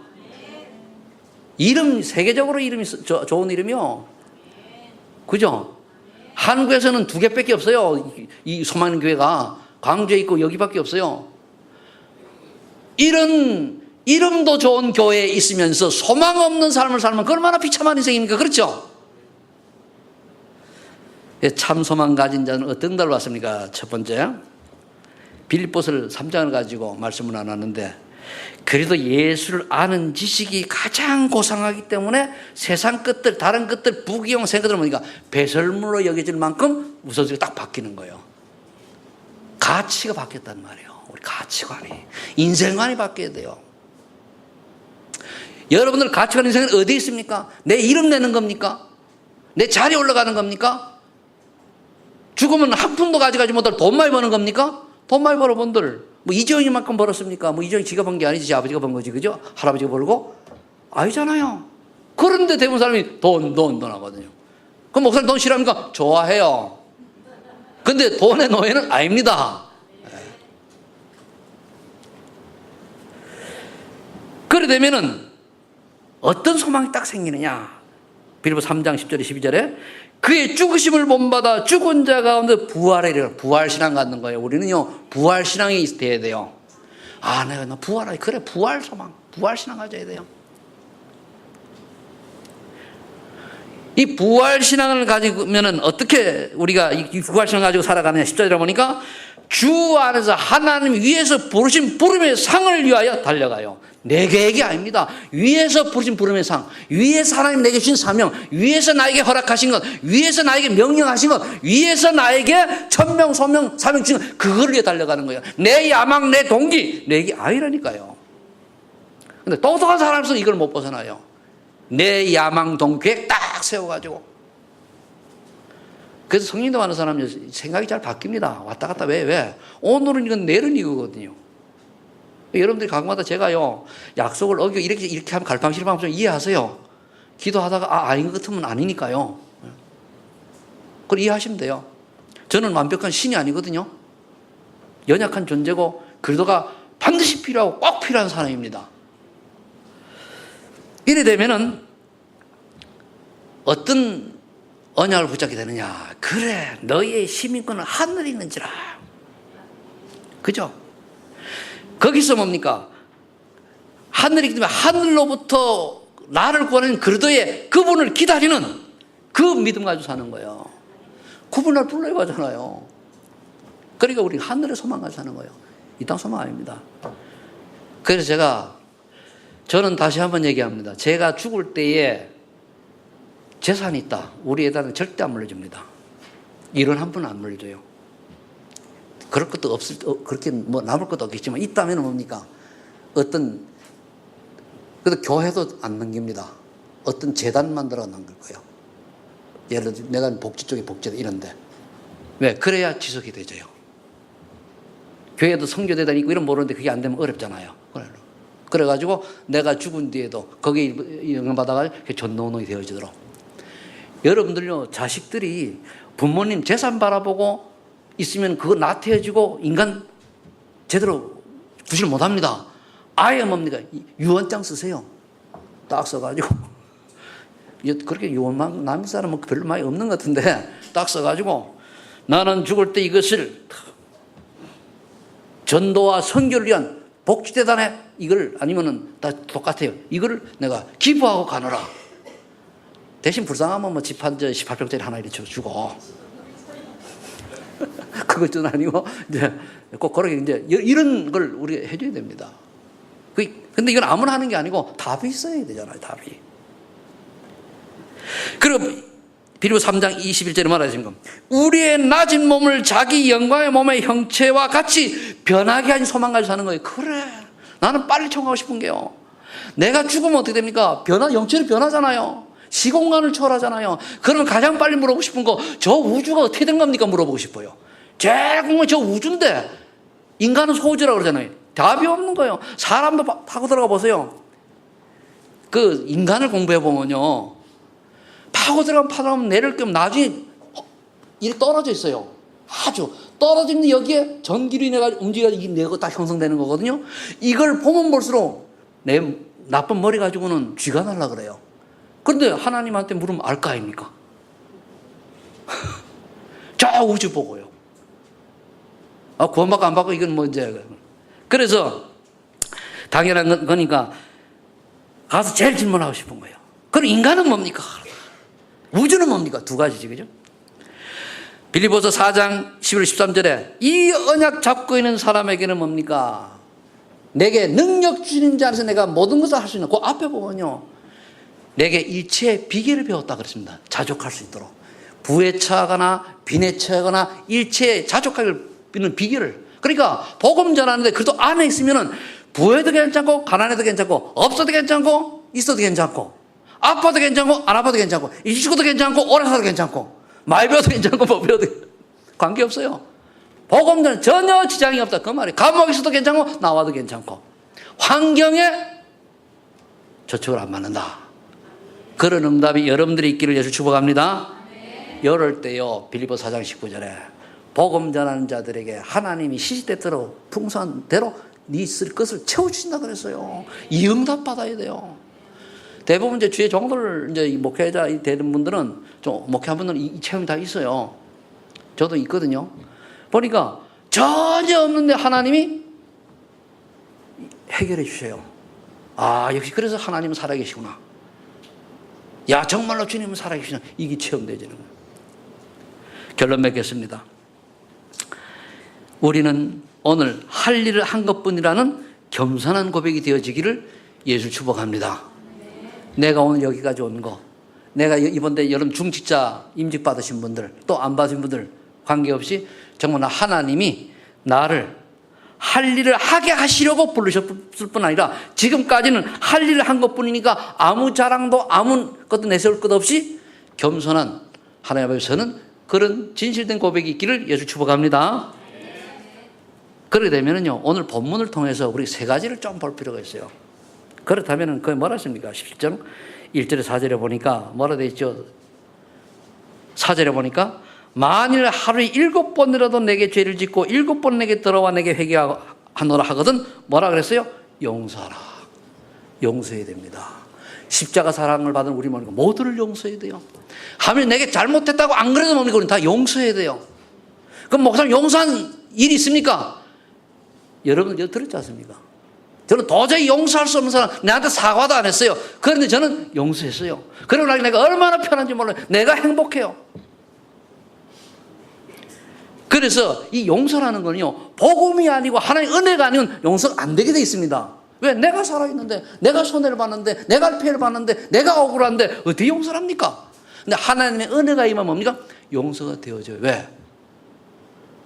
이름, 세계적으로 이름이 좋은 이름이요. 그죠? 한국에서는 2개밖에 없어요. 이 소망 있는 교회가. 광주에 있고 여기밖에 없어요. 이런 이름도 좋은 교회에 있으면서 소망 없는 삶을 살면 얼마나 비참한 인생입니까? 그렇죠? 참 소망 가진 자는 어떤 날 왔습니까? 첫 번째, 빌립보서 3장을 가지고 말씀을 나눴는데, 그래도 예수를 아는 지식이 가장 고상하기 때문에 세상 것들, 다른 것들, 부귀영 생각들 보니까 배설물로 여겨질 만큼 우선순위가 딱 바뀌는 거예요. 가치가 바뀌었단 말이에요. 우리 가치관이, 인생관이 바뀌어야 돼요. 여러분들 가치관 인생은 어디에 있습니까? 내 이름 내는 겁니까? 내 자리에 올라가는 겁니까? 죽으면 한 푼도 가져가지 못할 돈 많이 버는 겁니까? 돈 많이 벌어 본들 뭐 이재용이만큼 벌었습니까? 뭐 이재용이 지가 번 게 아니지, 아버지가 번 거지, 그죠? 할아버지가 벌고 아니잖아요. 그런데 대부분 사람이 돈 하거든요. 그럼 목사님 돈 싫어합니까? 좋아해요. 근데 돈의 노예는 아닙니다. 그래 되면은 어떤 소망이 딱 생기느냐? 빌립보 3장 10절에 12절에 그의 죽으심을 본받아 죽은 자 가운데 부활에 이르러 부활신앙 갖는 거예요. 우리는요 부활신앙이 돼야 돼요. 아 내가 나 부활하기 그래 부활소망 부활신앙 가져야 돼요. 이 부활신앙을 가지면은 어떻게 우리가 이 부활신앙을 가지고 살아가느냐 10절에 보니까 주 안에서 하나님 위에서 부르신 부름의 상을 위하여 달려가요. 내 계획이 아닙니다. 위에서 부르신 부름의 상, 위에서 하나님 내게 주신 사명, 위에서 나에게 허락하신 것, 위에서 나에게 명령하신 것, 위에서 나에게 천명, 소명, 사명 주신 것, 그걸 위해 달려가는 거예요. 내 야망, 내 동기, 내게 아이라니까요. 근데 똑똑한 사람은 이걸 못 벗어나요. 내 야망, 동기 계획 딱 세워가지고. 그래서 성령도 많은 사람은 생각이 잘 바뀝니다. 왔다 갔다 왜? 오늘은 이건 내일은 이거거든요. 여러분들이 가끔마다 제가요 약속을 어기고 이렇게 하면 갈팡질팡 좀 이해하세요. 기도하다가 아닌 것 같으면 아니니까요. 그걸 이해하시면 돼요. 저는 완벽한 신이 아니거든요. 연약한 존재고 그리도가 반드시 필요하고 꼭 필요한 사람입니다. 이래 되면은 어떤 언약을 붙잡게 되느냐? 그래 너희의 시민권은 하늘에 있는지라. 그죠? 거기서 뭡니까? 하늘이기 때문에 하늘로부터 나를 구하는 그리도의 그분을 기다리는 그 믿음 가지고 사는 거예요. 그분을 불러야 가잖아요. 그러니까 우리 하늘의 소망 가지고 사는 거예요. 이 땅 소망 아닙니다. 그래서 저는 다시 한번 얘기합니다. 제가 죽을 때에 재산이 있다. 우리 애들은 절대 안 물려줍니다. 이런 한 푼은 안 물려줘요. 그럴 것도 그렇게 뭐 남을 것도 없겠지만 있다면 뭡니까? 그래도 교회도 안 넘깁니다. 어떤 재단 만들어 넘길 거예요. 예를 들어 내가 복지 쪽에 복지다 이런데. 왜? 그래야 지속이 되죠. 교회도 선교대단 있고 이런 모르는데 그게 안 되면 어렵잖아요. 그래가지고 내가 죽은 뒤에도 거기에 영향받아가 전노원이 되어지도록. 여러분들요 자식들이 부모님 재산 바라보고 있으면 그거 나태해지고 인간 제대로 구실을 못합니다. 아예 뭡니까? 유언장 쓰세요. 딱 써가지고 그렇게 유언만 남의 사람은 별로 많이 없는 것 같은데 딱 써가지고 나는 죽을 때 이것을 전도와 선교를 위한 복지재단에 이걸 아니면은 다 똑같아요. 이걸 내가 기부하고 가노라. 대신 불쌍하면 뭐 집 한 18평짜리 하나 이렇게 주고. 그것은 아니고, 이제 꼭 그렇게 이제 이런 걸 우리가 해줘야 됩니다. 근데 이건 아무나 하는 게 아니고 답이 있어야 되잖아요, 답이. 그럼 빌립보 3장 21절에 말하신 것. 우리의 낮은 몸을 자기 영광의 몸의 형체와 같이 변하게 하는 소망 가지고 사는 거예요. 그래. 나는 빨리 청하고 싶은 게요. 내가 죽으면 어떻게 됩니까? 영체는 변하잖아요. 시공간을 초월하잖아요. 그러면 가장 빨리 물어보고 싶은 거, 저 우주가 어떻게 된 겁니까? 물어보고 싶어요. 제일 궁금한 저 우주인데 인간은 소우주라고 그러잖아요. 답이 없는 거예요. 사람도 파고 들어가 보세요. 그 인간을 공부해 보면요, 파고 들어가면 내릴 겸 나중에 이렇게 떨어져 있어요. 아주 떨어져 있는 여기에 전기로 인해 가지고 움직여가지고 이 뇌가 딱 형성되는 거거든요. 이걸 보면 볼수록 내 나쁜 머리 가지고는 쥐가 날라 그래요. 그런데 하나님한테 물으면 알 거 아닙니까? 저 우주 보고요. 구원받고 안 받고 이건 뭐 이제. 그래서 당연한 거니까 가서 제일 질문하고 싶은 거예요. 그럼 인간은 뭡니까? 우주는 뭡니까? 두 가지지, 그죠? 빌립보서 4장 11, 13절에 이 언약 잡고 있는 사람에게는 뭡니까? 내게 능력 주시는 자 안에서 내가 모든 것을 할 수 있는, 그 앞에 보면요, 내게 일체의 비결을 배웠다 그랬습니다. 자족할 수 있도록. 부에 처하거나 빈에 처하거나 일체의 자족하기 있는 비결을. 그러니까 복음 전하는데 그래도 안에 있으면은 부에도 괜찮고 가난해도 괜찮고 없어도 괜찮고 있어도 괜찮고 아파도 괜찮고 안 아파도 괜찮고 일시고도 괜찮고 오래 살아도 괜찮고 많이 배워도 괜찮고 못 배워도 관계없어요. 복음 전에 전혀 지장이 없다 그 말이에요. 감옥에 있어도 괜찮고 나와도 괜찮고 환경에 저축을 안 맞는다. 그런 응답이 여러분들이 있기를 예수 축복합니다. 이럴 때요, 빌립보 4장 19절에 복음 전하는 자들에게 하나님이 시시때때로 풍성한 대로 네 쓸 것을 채워주신다 그랬어요. 이 응답 받아야 돼요. 대부분 이제 주의 종들 이제 목회자 되는 분들은 좀 목회한 분들은 이 체험이 다 있어요. 저도 있거든요. 보니까 전혀 없는데 하나님이 해결해 주세요. 아, 역시 그래서 하나님은 살아계시구나. 야, 정말로 주님은 살아계시구나. 이게 체험되지는 거예요. 결론 맺겠습니다. 우리는 오늘 할 일을 한 것뿐이라는 겸손한 고백이 되어지기를 예수 축복합니다. 내가 오늘 여기까지 온 거, 내가 이번에 여러분 중직자 임직 받으신 분들, 또 안 받으신 분들 관계없이 정말 하나님이 나를 할 일을 하게 하시려고 부르셨을 뿐 아니라 지금까지는 할 일을 한 것뿐이니까 아무 자랑도 아무 것도 내세울 것 없이 겸손한 하나님 앞에서는 그런 진실된 고백이 있기를 예수 축복합니다. 그렇게 되면은요, 오늘 본문을 통해서 우리 세 가지를 좀 볼 필요가 있어요. 그렇다면은 그게 뭐라 했습니까? 17장 1절에 4절에 보니까 뭐라 되어 있죠? 4절에 보니까 만일 하루에 7번이라도 내게 죄를 짓고 7번 내게 들어와 내게 회개하노라 하거든 뭐라 그랬어요? 용서하라. 용서해야 됩니다. 십자가 사랑을 받은 우리 모두가 모두를 용서해야 돼요. 하면 내게 잘못했다고 안 그래도 뭡니까? 우리는 다 용서해야 돼요. 그럼 목사님 용서한 일이 있습니까? 여러분 이거 들었지 않습니까? 저는 도저히 용서할 수 없는 사람, 나한테 사과도 안 했어요. 그런데 저는 용서했어요. 그러고 나니 내가 얼마나 편한지 몰라요. 내가 행복해요. 그래서 이 용서라는 건요, 복음이 아니고 하나님의 은혜가 아니면 용서가 안 되게 돼 있습니다. 왜? 내가 살아있는데, 내가 손해를 봤는데, 내가 피해를 봤는데, 내가 억울한데 어떻게 용서를 합니까? 근데 하나님의 은혜가 임하면 뭡니까? 용서가 되어져요. 왜?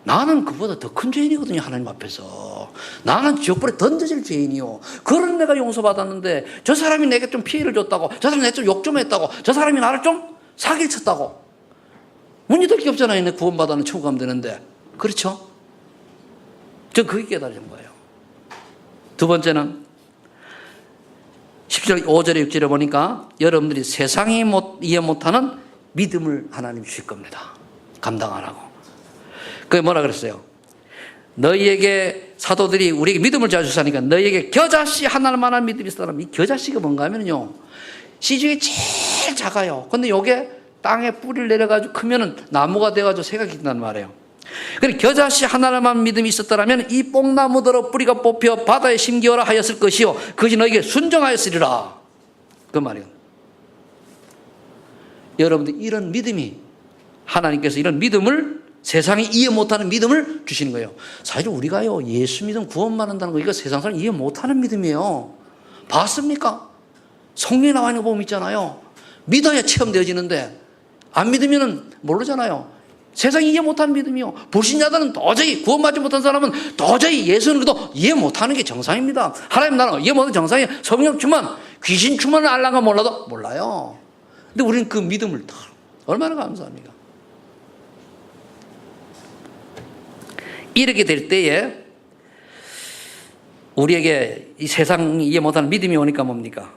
나는 그보다 더 큰 죄인이거든요, 하나님 앞에서. 나는 지옥불에 던져질 죄인이요. 그런 내가 용서받았는데 저 사람이 내게 좀 피해를 줬다고, 저 사람이 내게 좀 욕 좀 했다고, 저 사람이 나를 좀 사기를 쳤다고. 문제 될 게 없잖아요. 내 구원받아는 천국 가면 되는데. 그렇죠? 전 그게 깨달은 거예요. 두 번째는 10절, 5절에 6절에 보니까 여러분들이 세상이 이해 못하는 믿음을 하나님 주실 겁니다. 감당하라고. 그게 뭐라 그랬어요? 너희에게 사도들이 우리에게 믿음을 자주사니까 너희에게 겨자씨 하나만한 믿음이 있다면 이 겨자씨가 뭔가 하면요, 씨 중에 제일 작아요. 근데 요게 땅에 뿌리를 내려가지고 크면은 나무가 돼가지고 새가 기른단 말이에요. 그래, 겨자씨 하나만 믿음이 있었더라면 이 뽕나무더러 뿌리가 뽑혀 바다에 심기어라 하였을 것이요 그것이 너에게 순종하였으리라. 그 말이에요. 여러분들 이런 믿음이, 하나님께서 이런 믿음을, 세상이 이해 못하는 믿음을 주시는 거예요. 사실 우리가요, 예수 믿음 구원만 한다는 거 이거 세상 사람 이해 못하는 믿음이에요. 봤습니까? 성경에 나와 있는 거 보면 있잖아요. 믿어야 체험되어지는데 안 믿으면 모르잖아요. 세상이 이해 못하는 믿음이요. 불신자들은 도저히, 구원받지 못한 사람은 도저히 예수는 그도 이해 못하는 게 정상입니다. 하나님 나라는 이해 못하는 정상이에요. 성령 충만, 귀신 충만을 알란가 몰라도 몰라요. 근데 우리는 그 믿음을 다 얼마나 감사합니까? 이렇게 될 때에 우리에게 이 세상이 이해 못하는 믿음이 오니까 뭡니까?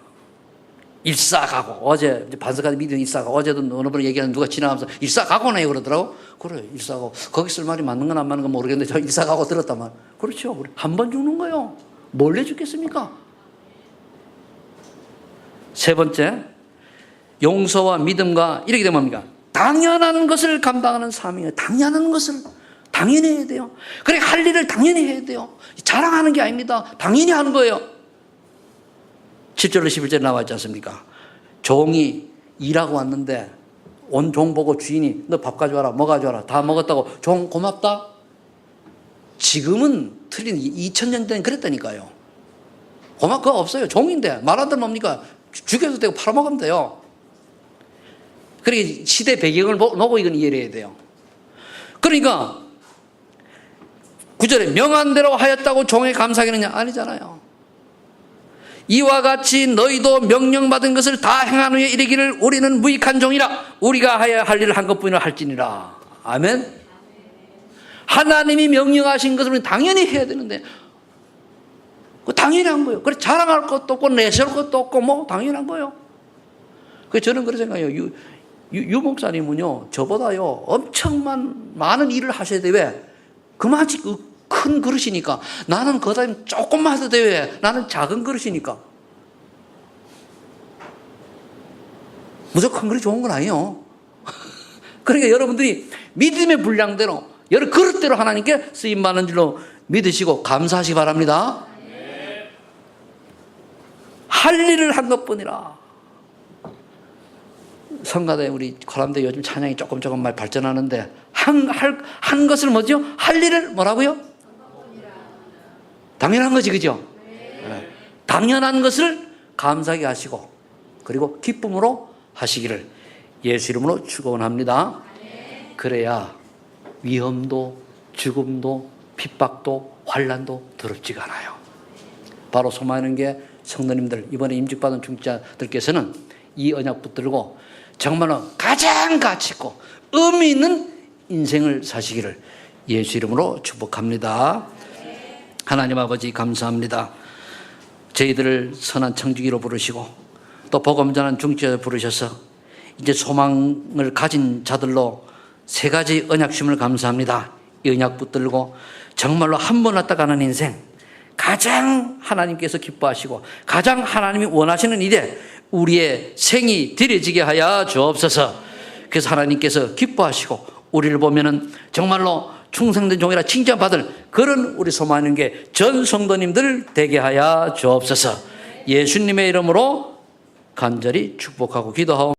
일사가고, 어제 반석까지 믿음이 일사가고, 어제도 어느 분이 얘기하는 누가 지나가면서 일사가고네요 그러더라고. 그래, 일사가고. 거기 쓸 말이 맞는 건 안 맞는 건 모르겠는데 저 일사가고 들었다만. 그렇죠. 우리 한 번 죽는 거예요. 몰래 죽겠습니까? 세 번째, 용서와 믿음과 이렇게 되면 뭡니까? 당연한 것을 감당하는 삶이에요. 당연한 것을 당연히 해야 돼요. 그래, 할 일을 당연히 해야 돼요. 자랑하는 게 아닙니다. 당연히 하는 거예요. 10절로 11절에 나와 있지 않습니까? 종이 일하고 왔는데 온 종 보고 주인이 너 밥 가져와라, 뭐 가져와라, 다 먹었다고. 종 고맙다? 지금은 틀린 2000년 전엔 그랬다니까요. 고맙 그거 없어요. 종인데 말 안 들으면 뭡니까? 죽여도 되고 팔아먹으면 돼요. 그러니까 시대 배경을 보고 이건 이해를 해야 돼요. 그러니까 9절에 명한 대로 하였다고 종에 감사하겠느냐? 아니잖아요. 이와 같이 너희도 명령받은 것을 다 행한 후에 이르기를 우리는 무익한 종이라 우리가 하여야 할 일을 한 것뿐이라 할지니라. 아멘. 하나님이 명령하신 것을 우리는 당연히 해야 되는데 당연히 한 거예요. 그래, 자랑할 것도 없고 내세울 것도 없고 뭐 당연한 거예요. 그 저는 그런 생각해요. 유 목사님은요, 저보다요, 엄청 많은 일을 하셔야 돼요. 왜? 그만치 큰 그릇이니까. 나는 그다음에 조금만 해도 돼요. 왜? 나는 작은 그릇이니까. 무조건 큰 그릇이 좋은 건 아니에요. 그러니까 여러분들이 믿음의 분량대로, 여러 그릇대로 하나님께 쓰임 받는 줄로 믿으시고 감사하시기 바랍니다. 할 일을 한 것뿐이라. 성가대 우리 코람대 요즘 찬양이 조금 많이 발전하는데 한 것을 뭐죠? 할 일을 뭐라고요? 당연한 거지, 그죠? 네. 당연한 것을 감사하게 하시고 그리고 기쁨으로 하시기를 예수 이름으로 축원합니다. 그래야 위험도 죽음도 핍박도 환난도 더럽지가 않아요. 바로 소망하는 게 성도님들, 이번에 임직받은 중직자들께서는 이 언약 붙들고 정말로 가장 가치 있고 의미 있는 인생을 사시기를 예수 이름으로 축복합니다. 하나님 아버지 감사합니다. 저희들을 선한 청지기로 부르시고 또 복음 전한 중직자로 부르셔서 이제 소망을 가진 자들로 세 가지 언약 주심을 감사합니다. 이 언약 붙들고 정말로 한 번 왔다 가는 인생, 가장 하나님께서 기뻐하시고 가장 하나님이 원하시는 일에 우리의 생이 들여지게 하여 주옵소서. 그래서 하나님께서 기뻐하시고 우리를 보면은 정말로 충성된 종이라 칭찬받을 그런 우리 소망하는 게 전 성도님들 되게 하여 주옵소서. 예수님의 이름으로 간절히 축복하고 기도하옵니다.